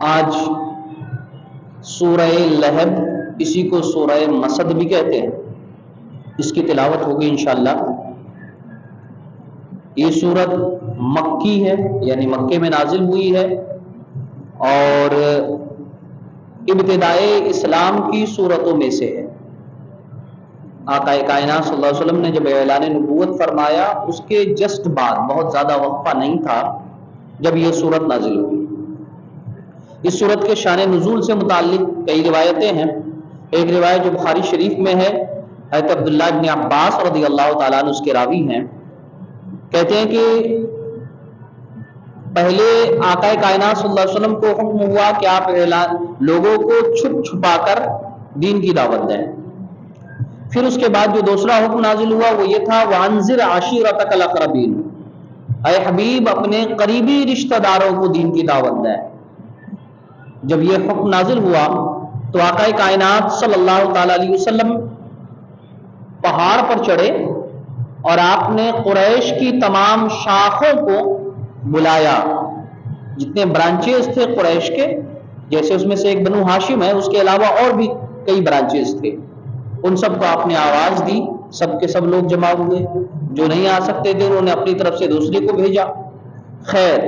آج سورہ لہب، اسی کو سورہ مسد بھی کہتے ہیں، اس کی تلاوت ہوگی انشاءاللہ۔ یہ سورت مکی ہے، یعنی مکے میں نازل ہوئی ہے، اور ابتدائے اسلام کی سورتوں میں سے ہے۔ آقا کائنات صلی اللہ علیہ وسلم نے جب اعلان نبوت فرمایا، اس کے جسٹ بعد، بہت زیادہ وقفہ نہیں تھا، جب یہ سورت نازل ہوئی۔ اس سورت کے شان نزول سے متعلق کئی روایتیں ہیں۔ ایک روایت جو بخاری شریف میں ہے، حضرت عبداللہ بن عباس رضی اللہ تعالیٰ عنہ اس کے راوی ہیں، کہتے ہیں کہ پہلے آقا کائنات صلی اللہ علیہ وسلم کو حکم ہوا کہ آپ لوگوں کو چھپ چھپا کر دین کی دعوت دیں۔ پھر اس کے بعد جو دوسرا حکم نازل ہوا وہ یہ تھا، وَأَنذِرْ عَشِيرَتَكَ الْأَقْرَبِينَ، اے حبیب اپنے قریبی رشتہ داروں کو دین کی دعوت دیں۔ جب یہ حکم نازل ہوا تو آقا کائنات صلی اللہ تعالی علیہ وسلم پہاڑ پر چڑھے اور آپ نے قریش کی تمام شاخوں کو بلایا، جتنے برانچز تھے قریش کے، جیسے اس میں سے ایک بنو ہاشم ہے، اس کے علاوہ اور بھی کئی برانچز تھے، ان سب کو آپ نے آواز دی، سب کے سب لوگ جمع ہوئے، جو نہیں آ سکتے تھے انہوں نے اپنی طرف سے دوسرے کو بھیجا۔ خیر،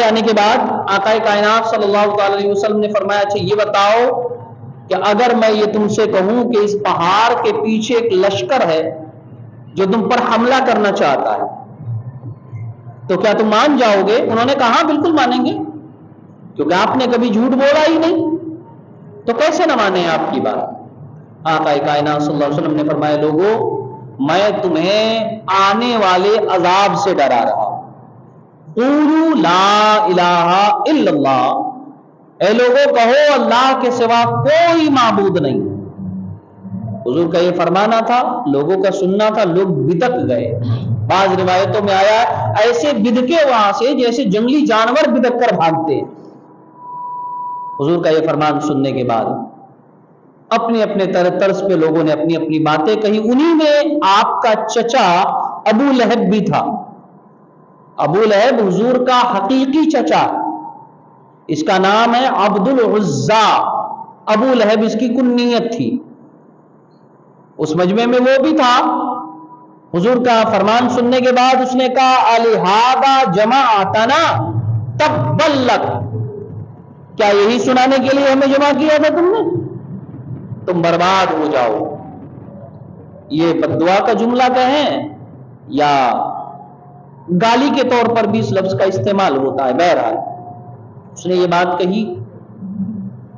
آنے کے بعد آقا کائنات صلی اللہ تعالی علیہ وسلم نے فرمایا، اچھا یہ بتاؤ کہ اگر میں یہ تم سے کہوں کہ اس پہاڑ کے پیچھے ایک لشکر ہے جو تم پر حملہ کرنا چاہتا ہے تو کیا تم مان جاؤ گے؟ انہوں نے کہا بالکل مانیں گے، کیونکہ آپ نے کبھی جھوٹ بولا ہی نہیں، تو کیسے نہ مانیں آپ کی بات۔ آقا کائنات صلی اللہ علیہ وسلم نے فرمایا، لوگوں میں تمہیں آنے والے عذاب سے ڈرا رہا ہوں، قولوا لا الہ الا اللہ، اے لوگوں کہو اللہ کے سوا کوئی معبود نہیں۔ حضور کا یہ فرمانا تھا، لوگوں کا سننا تھا، لوگ بدک گئے۔ بعض روایتوں میں آیا ایسے بدکے وہاں سے جیسے جنگلی جانور بدک کر بھاگتے۔ حضور کا یہ فرمان سننے کے بعد اپنے اپنے طرز پہ لوگوں نے اپنی اپنی باتیں کہی۔ انہی میں آپ کا چچا ابو لہب بھی تھا۔ ابو لہب حضور کا حقیقی چچا، اس کا نام ہے عبد العزا، ابو لہب اس کی کنیت تھی۔ اس مجمع میں وہ بھی تھا۔ حضور کا فرمان سننے کے بعد اس نے کہا، الہذا جمعتنا تبا لک، کیا یہی سنانے کے لیے ہمیں جمع کیا تھا تم نے؟ تم برباد ہو جاؤ۔ یہ بد دعا کا جملہ کہیں یا گالی کے طور پر بھی اس لفظ کا استعمال ہوتا ہے، بہرحال اس نے یہ بات کہی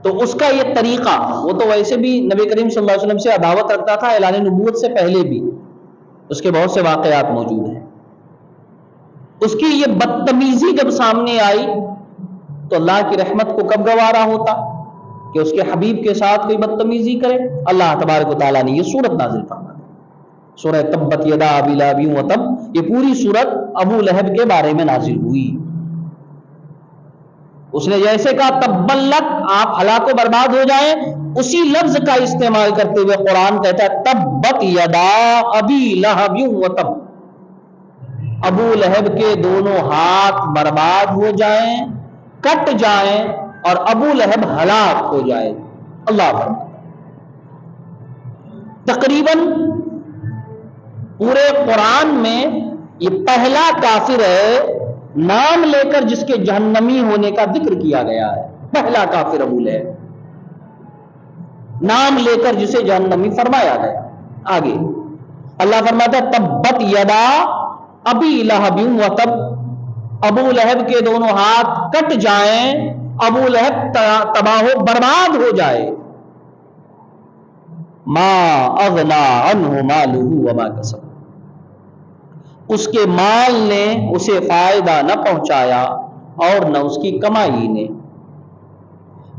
تو اس کا یہ طریقہ، وہ تو ویسے بھی نبی کریم صلی اللہ علیہ وسلم سے عداوت رکھتا تھا، اعلان نبوت سے پہلے بھی اس کے بہت سے واقعات موجود ہیں۔ اس کی یہ بدتمیزی جب سامنے آئی تو اللہ کی رحمت کو کب گوارا ہوتا کہ اس کے حبیب کے ساتھ کوئی بدتمیزی کرے۔ اللہ تبارک و تعالیٰ نے یہ سورت نازل فرمائی، سورہ تبت یدا ابی لہب وتب۔ یہ پوری سورت ابو لہب کے بارے میں نازل ہوئی۔ اس نے جیسے کہا تبا لک، آپ ہلاک و برباد ہو جائیں، اسی لفظ کا استعمال کرتے ہوئے قرآن کہتا ہے تبت یدا ابی لہب وتب، ابو لہب کے دونوں ہاتھ برباد ہو جائیں، کٹ جائیں، اور ابو لہب ہلاک ہو جائے۔ اللہ فرماتا تقریباً پورے قرآن میں یہ پہلا کافر ہے نام لے کر جس کے جہنمی ہونے کا ذکر کیا گیا ہے۔ پہلا کافر ابو لہب، نام لے کر جسے جہنمی فرمایا گیا۔ آگے اللہ فرماتا ہے تبت یدا ابی لہب وتب، ابو لہب کے دونوں ہاتھ کٹ جائیں، ابو لہب تباہ و برباد ہو جائے۔ ما اغنا عنہ مالہ وما کسب، اس کے مال نے اسے فائدہ نہ پہنچایا اور نہ اس کی کمائی نے۔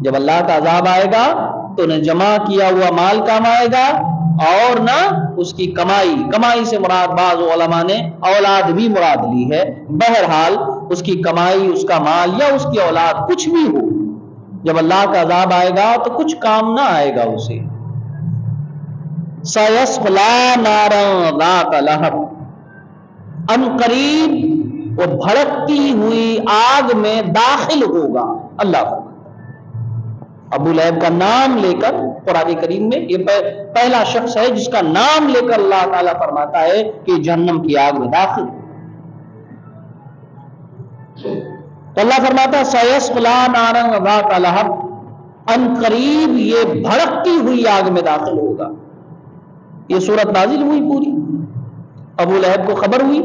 جب اللہ کا عذاب آئے گا تو نہ جمع کیا ہوا مال کام آئے گا اور نہ اس کی کمائی۔ کمائی سے مراد بعض علماء نے اولاد بھی مراد لی ہے۔ بہرحال اس کی کمائی، اس کا مال یا اس کی اولاد کچھ بھی ہو، جب اللہ کا عذاب آئے گا تو کچھ کام نہ آئے گا اسے۔ سَيَصْلَىٰ نَارًا ذَاتَ لَهَبٍ، ان قریب وہ بھڑکتی ہوئی آگ میں داخل ہوگا. اللہ فرماتا ابو لہب کا نام لے کر قرآن کریم میں یہ پہلا شخص ہے جس کا نام لے کر اللہ تعالیٰ فرماتا ہے کہ جہنم کی آگ میں داخل. تو اللہ فرماتا ہے سیصلی نارا ذات لہب، ان قریب یہ بھڑکتی ہوئی آگ میں داخل ہوگا. یہ سورت نازل ہوئی پوری، ابو لہب کو خبر ہوئی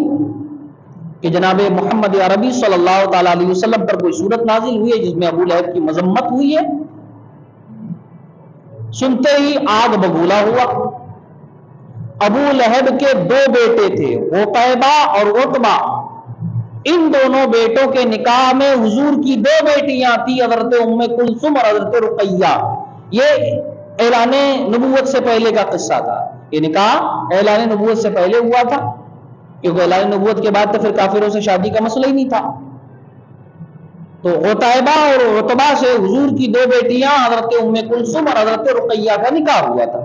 کہ جناب محمد عربی صلی اللہ تعالی علیہ وسلم پر کوئی سورت نازل ہوئی ہے جس میں ابو لہب کی مذمت ہوئی ہے. سنتے ہی آگ بگولا ہوا. ابو لہب کے دو بیٹے تھے، عتیبہ اور عتبہ. ان دونوں بیٹوں کے نکاح میں حضور کی دو بیٹیاں تھی، حضرت ام کلثوم اور حضرت رقیہ. یہ اعلان نبوت سے پہلے کا قصہ تھا. یہ نکاح اعلان نبوت سے پہلے ہوا تھا، کیونکہ اعلان نبوت کے بعد تو پھر کافروں سے شادی کا مسئلہ ہی نہیں تھا. تو عتیبہ اور عتبہ سے حضور کی دو بیٹیاں حضرت ام کلثوم اور حضرت رقیہ کا نکاح ہوا تھا،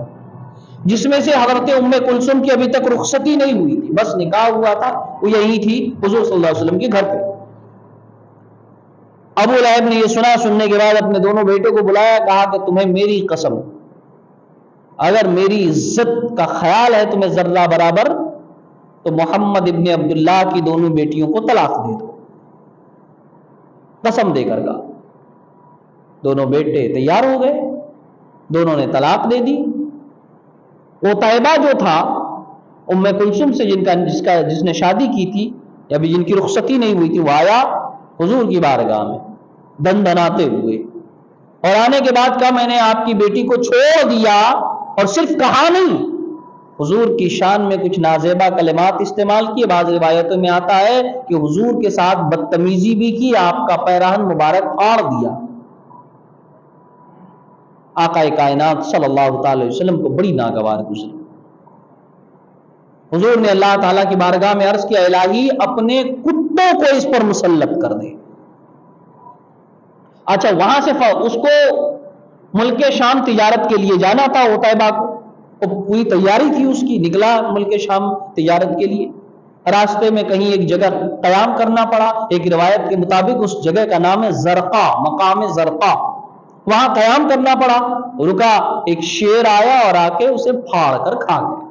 جس میں سے حضرت ام کلثوم کی ابھی تک رخصتی نہیں ہوئی تھی، بس نکاح ہوا تھا. وہ یہی تھی حضور صلی اللہ علیہ وسلم کے گھر پہ. ابو لہب نے یہ سننے کے بعد اپنے دونوں بیٹوں کو بلایا، کہا کہ تمہیں میری قسم، اگر میری عزت کا خیال ہے تمہیں ذرہ برابر، تو محمد ابن عبداللہ کی دونوں بیٹیوں کو طلاق دے دو. قسم دے کر کہا. دونوں بیٹے تیار ہو گئے، دونوں نے طلاق دے دی. عتیبہ جو تھا ام کلثوم سے جس نے شادی کی تھی، یا بھی جن کی رخصتی نہیں ہوئی تھی، وہ آیا حضور کی بارگاہ میں دن دناتے ہوئے، اور آنے کے بعد کہا میں نے آپ کی بیٹی کو چھوڑ دیا. اور صرف کہا نہیں، حضور کی شان میں کچھ نازیبا کلمات استعمال کیے. بعض روایتوں میں آتا ہے کہ حضور کے ساتھ بدتمیزی بھی کی، آپ کا پیراہن مبارک پھاڑ دیا. آقا کائنات صلی اللہ تعالی علیہ وسلم کو بڑی ناگوار گزری. حضور نے اللہ تعالیٰ کی بارگاہ میں عرض کیا الہی اپنے کتوں کو اس پر مسلط کر دے. اچھا وہاں سے اس کو ملک شام تجارت کے لیے جانا تھا. عتیبہ کو پوری تیاری تھی اس کی، نکلا ملک شام تجارت کے لیے. راستے میں کہیں ایک جگہ قیام کرنا پڑا. ایک روایت کے مطابق اس جگہ کا نام ہے زرقا، مقام زرقا. وہاں قیام کرنا پڑا. رکا، ایک شیر آیا اور آ کے اسے پھاڑ کر کھا گیا.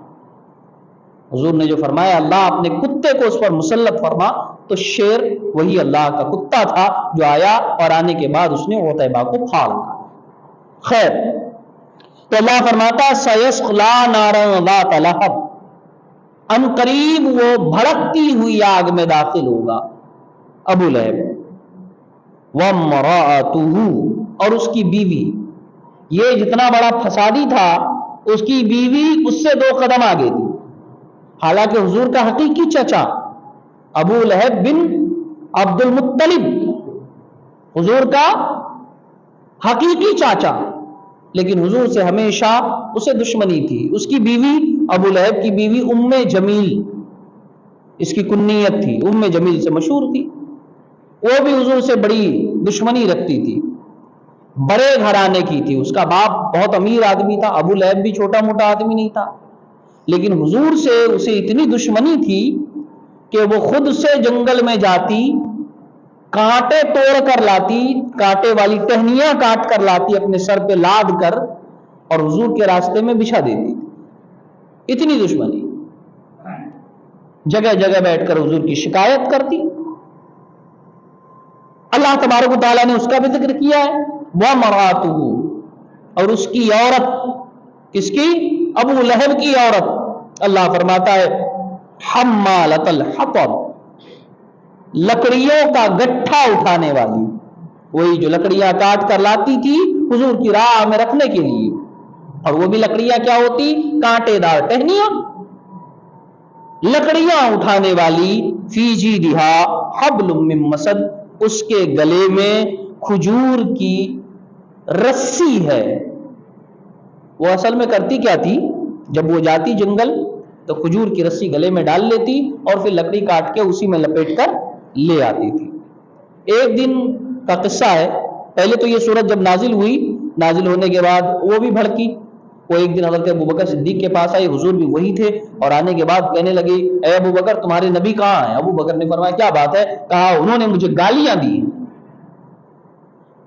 حضور نے جو فرمایا اللہ اپنے کتے کو اس پر مسلط فرما، تو شیر وہی اللہ کا کتا تھا جو آیا اور آنے کے بعد اس نے عتیبہ کو پھاڑ دیا. خیر، تو اللہ فرماتا سیصلی نارا ذات لہب، ان قریب وہ بھڑکتی ہوئی آگ میں داخل ہوگا ابو لہب. وامرأتہ، اور اس کی بیوی. یہ جتنا بڑا فسادی تھا، اس کی بیوی اس سے 2 قدم آگے تھی. حالانکہ حضور کا حقیقی چچا ابو لہب بن عبد المطلب حضور کا حقیقی چاچا، لیکن حضور سے ہمیشہ اسے دشمنی تھی. اس کی بیوی، ابو لہب کی بیوی ام جمیل اس کی کنیت تھی، ام جمیل سے مشہور تھی. وہ بھی حضور سے بڑی دشمنی رکھتی تھی، بڑے گھرانے کی تھی. اس کا باپ بہت امیر آدمی تھا، ابو لہب بھی چھوٹا موٹا آدمی نہیں تھا. لیکن حضور سے اسے اتنی دشمنی تھی کہ وہ خود سے جنگل میں جاتی، کانٹے توڑ کر لاتی، کانٹے والی ٹہنیاں کاٹ کر لاتی اپنے سر پہ لاد کر، اور حضور کے راستے میں بچھا دیتی. اتنی دشمنی. جگہ جگہ بیٹھ کر حضور کی شکایت کرتی. اللہ تبارک و تعالیٰ نے اس کا بھی ذکر کیا ہے، وَامْرَأَتُهُ، اور اس کی عورت. کس کی؟ ابو لہب کی عورت. اللہ فرماتا ہے حمالۃ الحطب، لکڑیوں کا گٹھا اٹھانے والی. وہی جو لکڑیاں کاٹ کر لاتی تھی حضور کی راہ میں رکھنے کے لیے، اور وہ بھی لکڑیاں کیا ہوتی؟ کانٹے دار ٹہنیاں. لکڑیاں اٹھانے والی. فی جیدہا حبل من مسد، اس کے گلے میں کھجور کی رسی ہے. وہ اصل میں کرتی کیا تھی؟ جب وہ جاتی جنگل تو کھجور کی رسی گلے میں ڈال لیتی اور پھر لکڑی کاٹ کے اسی میں لپیٹ کر لے آتی تھی. ایک دن کا قصہ ہے. پہلے تو یہ سورت جب نازل ہوئی، نازل ہونے کے بعد وہ بھی بھڑکی، وہ ایک دن حضرت ابو بکر صدیق کے پاس آئی، حضور بھی وہی تھے، اور آنے کے بعد کہنے لگی اے ابو بکر تمہارے نبی کہاں ہیں؟ ابو بکر نے فرمایا کیا بات ہے؟ کہا انہوں نے مجھے گالیاں دی،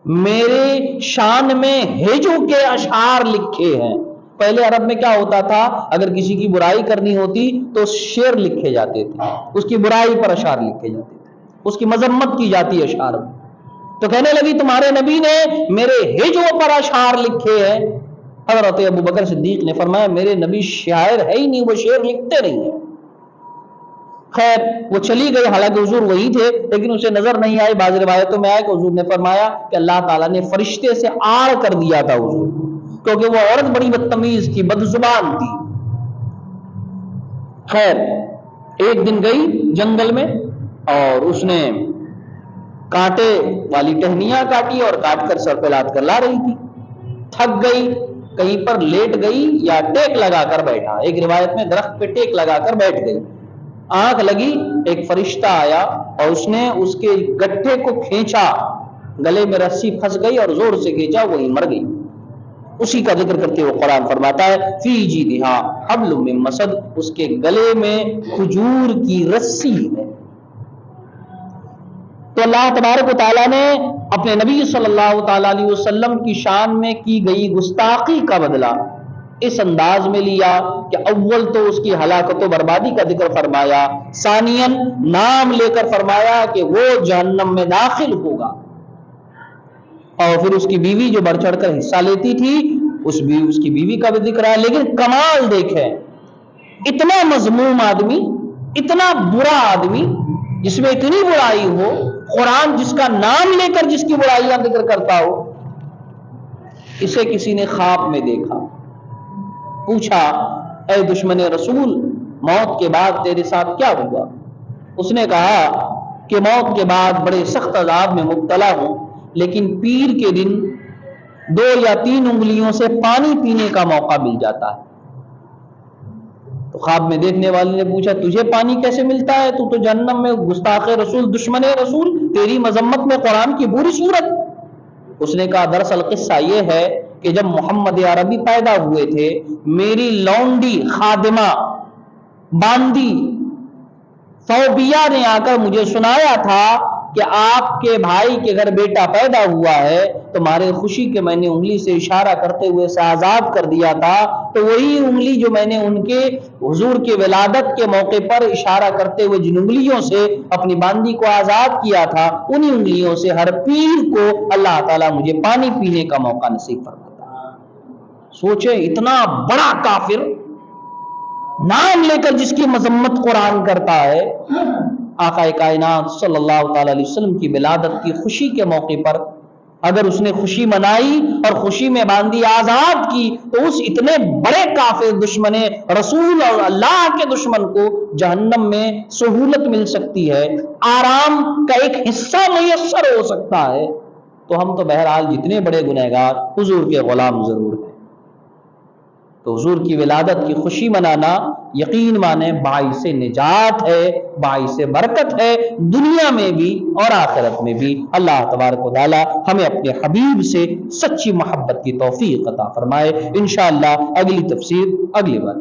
میرے شان میں ہجو کے اشعار لکھے ہیں۔ پہلے عرب میں کیا ہوتا تھا، اگر کسی کی برائی کرنی ہوتی تو شعر لکھے جاتے تھے، اس کی برائی پر اشعار لکھے جاتے تھے، اس کی مذمت کی جاتی اشعار میں۔ تو کہنے لگی تمہارے نبی نے میرے ہجو پر اشعار لکھے ہیں۔ حضرت ابو بکر صدیق نے فرمایا میرے نبی شاعر ہے ہی نہیں، وہ شعر لکھتے نہیں ہیں۔ خیر وہ چلی گئی، حالانکہ حضور وہی تھے، لیکن اسے نظر نہیں آئی۔ بعض روایتوں میں آیا کہ حضور نے فرمایا کہ اللہ تعالیٰ نے فرشتے سے آڑ کر دیا تھا حضور، کیونکہ وہ عورت بڑی بدتمیز تھی، بدزبان تھی۔ خیر ایک دن گئی جنگل میں اور اس نے کانٹے والی ٹہنیاں کاٹی اور کاٹ کر سر پہ لاد کر لا رہی تھی، تھک گئی، کہیں پر لیٹ گئی یا ٹیک لگا کر بیٹھا، ایک روایت میں درخت پہ ٹیک لگا کر بیٹھ گئی، آنکھ لگی، ایک فرشتہ آیا اور اس نے اس کے گٹھے کو کھینچا، گلے میں رسی پھنس گئی اور زور سے کھینچا، وہی مر گئی۔ اسی کا ذکر کرتے ہوئے قرآن فرماتا ہے فی جیدہا حبل من مسد، اس کے گلے میں کھجور کی رسی ہے۔ تو اللہ تبارک و تعالیٰ نے اپنے نبی صلی اللہ تعالیٰ علیہ وسلم کی شان میں کی گئی گستاخی کا بدلہ اس انداز میں لیا کہ اول تو اس کی ہلاکت و بربادی کا ذکر فرمایا، ثانیاً نام لے کر فرمایا کہ وہ جہنم میں داخل ہوگا، اور پھر اس کی بیوی جو بڑھ چڑھ کر حصہ لیتی تھی اس کی بیوی کا بھی ذکر ہے۔ لیکن کمال دیکھیں، اتنا مذموم آدمی، اتنا برا آدمی جس میں اتنی برائی ہو، قرآن جس کا نام لے کر جس کی برائیاں ذکر کرتا ہو، اسے کسی نے خواب میں دیکھا، پوچھا اے دشمن رسول موت کے بعد تیرے ساتھ کیا ہوا؟ اس نے کہا کہ موت کے بعد بڑے سخت عذاب میں مبتلا ہوں، لیکن پیر کے دن 2 یا 3 انگلیوں سے پانی پینے کا موقع مل جاتا ہے۔ تو خواب میں دیکھنے والے نے پوچھا تجھے پانی کیسے ملتا ہے؟ تو جہنم میں گستاخ رسول، دشمن رسول، تیری مذمت میں قرآن کی بری صورت۔ اس نے کہا دراصل قصہ یہ ہے کہ جب محمد عربی پیدا ہوئے تھے، میری لونڈی خادمہ باندی ثوبیہ نے آ کر مجھے سنایا تھا کہ آپ کے بھائی کے گھر بیٹا پیدا ہوا ہے، تمہارے خوشی کے میں نے انگلی سے اشارہ کرتے ہوئے اسے آزاد کر دیا تھا۔ تو وہی انگلی جو میں نے ان کے حضور کے ولادت کے موقع پر اشارہ کرتے ہوئے جن انگلیوں سے اپنی باندی کو آزاد کیا تھا، انہی انگلیوں سے ہر پیر کو اللہ تعالیٰ مجھے پانی پینے کا موقع نصیب فرماتا ہے۔ سوچے اتنا بڑا کافر نام لے کر جس کی مذمت قرآن کرتا ہے، آقا کائنات صلی اللہ تعالی علیہ وسلم کی ولادت کی خوشی کے موقع پر اگر اس نے خوشی منائی اور خوشی میں باندی آزاد کی، تو اس اتنے بڑے کافر دشمن رسول اور اللہ کے دشمن کو جہنم میں سہولت مل سکتی ہے، آرام کا ایک حصہ میسر ہو سکتا ہے، تو ہم تو بہرحال جتنے بڑے گنہگار حضور کے غلام ضرور ہیں۔ تو حضور کی ولادت کی خوشی منانا یقین مانے باعث نجات ہے، باعث برکت ہے، دنیا میں بھی اور آخرت میں بھی۔ اللہ تبارک و تعالی ہمیں اپنے حبیب سے سچی محبت کی توفیق عطا فرمائے۔ انشاءاللہ اگلی تفسیر اگلی بار۔